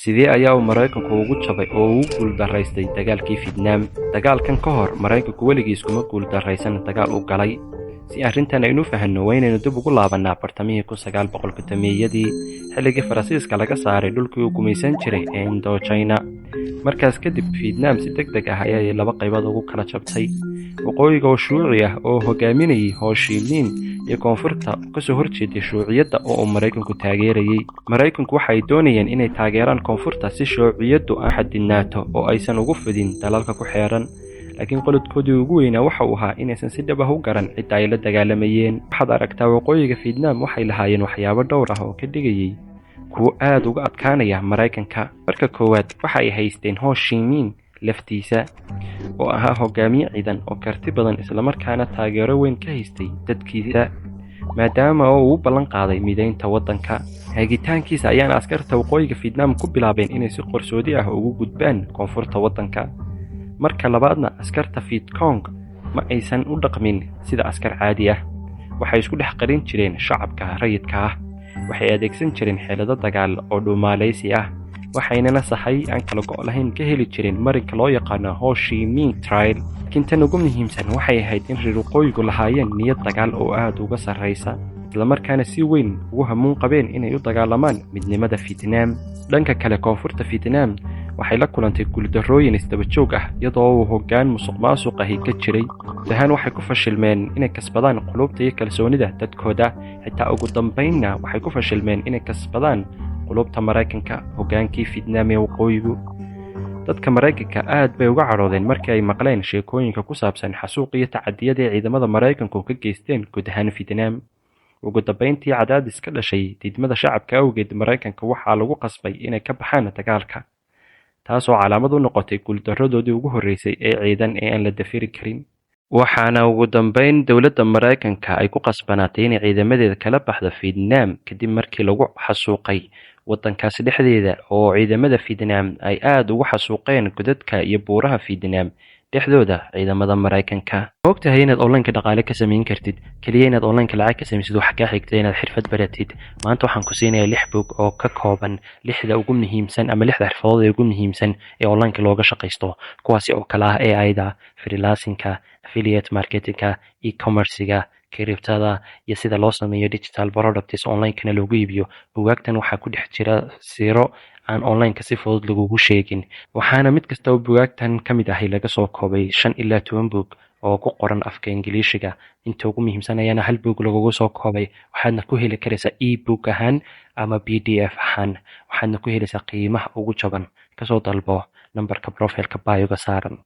sidee ayaa uu Maraykanku ugu jabay oo uu guuldaraystay dagaalkii Vietnam? Dagaalkan ka hor Maraykanku weligiis kuma guuldaraysan dagaal u galay. Si arrintan aynu fahanno waa inaynu dib ugu laabanaa bartamihii 1900-yadii xilligii Faransiiska laga saaray dhulkii uu gumaysan jiray ee Indochina. Markaas kadib Vietnam si degdeg ah ayay laba qaybood ugu kala jabtay. waqooyiga oo shuuci ah oo hogaaminayay Ho Chi Minh iyo koonfurta ka soo horjeeday shuuciyadda oo Maraykanku taageerayay. Maraykanku waxay doonayeen inay taageeraan koonfurta si shuuciyaddu aan xadidnaato oo aysan ugu fidin dalalka ku xeeran. laakiin qolodkoodii ugu weynaa waxa uu ahaa inaysan si dhab ah u garan cidda ay la dagaalamayeen. waxaad aragtaa waqooyiga Vietnam waxay lahaayeen waxyaabo dhowr ah oo ka dhigayay kuwo aad uga adkaanaya Maraykanka. marka koowaad waxa ay haysteen Ho Chi Minh laftiisa oo ahaa hogaamiye ciidan oo karti badan isla markaana taageero weyn ka haystay dadkiisa maadaama uu u ballan qaaday mideynta waddanka. hagitaankiisa ayaana askarta waqooyiga Vietnam ku bilaabeen inay si qarsoodi ah ugu gudbaan koonfurta waddanka. marka labaadna askarta Viet Cong ma aysan u dhaqmin sida askar caadi ah. waxay isku dhex qarin jireen shacabka rayidka ah. waxay adeegsan jireen xeelado dagaal oo dhuumaaleysi ah. waxayna sahay aan kala go' lahayn ka heli jireen marinka loo yaqaano Ho Chi Minh Trail. laakiin tan ugu muhiimsan waxay ahayd in reer waqooyigu lahaayeen niyad dagaal oo aad uga sarreysa isla markaana si weyn ugu hamuun qabeen inay u dagaalamaan midnimada Vietnam. dhanka kale koonfurta Vietnam waxay la kulantay guuldarrooyin isdaba joog ah iyadoo uu hoggaan musuqmaasuq ahi ka jiray. dahan waxay ku fashilmeen inay kasbadaan qulubta iyo kalsoonida dadkooda. xitaa ugu dambeynna waxay ku fashilmeen inay kasbadaan qulubta Maraykanka hoggaankii Vietnam ee waqooyigu. dadka Maraykanka aad bay uga cadhoodeen markii ay maqleen sheekooyinka ku saabsan xasuuq iyo tacadiyada ay ciidamada Maraykanku ka geysteen guud ahaan Vietnam. ugu dambeyntii cadaadis ka dhashay diidmada shacabka awgeed Maraykanka waxaa lagu qasbay inay ka baxaan dagaalka, taasoo calaamad u noqotay guuldarradoodii ugu horreysay ee ciidan ee aan la dafiri karin. waxaana ugu dambeyn dowladda Maraykanka ay ku qasbanaatay inay ciidamadeeda kala baxdo Vietnam kadib markii lagu xasuuqay waddankaasi dhexdeeda oo ciidamada Vietnam ay aad ugu xasuuqeen godadka iyo buuraha Vietnam dhexdooda ciidamada Maraykanka. ogtahay inaad online dhaqaale ka samayn kartid kaliya inaad online lacag ka samaysid waxa ka xigta inaad xirfad baratid. maanta waxaan ku siinayaa 6 book oo ka kooban 6 ugu muhiimsan ama 6 xirfadood ee ugu muhiimsan ee online looga shaqeysto, kuwaasi oo kala ah AI-da, freelancing-ka, affiliate marketing-ka, e-commerce-ga, kiribtada iyo sida loo sameeyo digital products online-kana loogu iibiyo. buugaagtan waxaa ku dhex jira siro aan online-ka si fudud lagugu sheegin. waxaana mid kasta oo buugaagtan ka mid ahi laga soo koobay 5 ilaa 10 book oo ku qoran afka Ingiriisiga. inta ugu muhiimsan ayaana 1 book lagugu soo koobay. waxaadna ku heli karaysaa e-book ahaan ama PDF ahaan. waxaadna ku helaysaa qiimaha ugu jaban. kasoo dalbo nambarka profile-ka bio-ga saaran.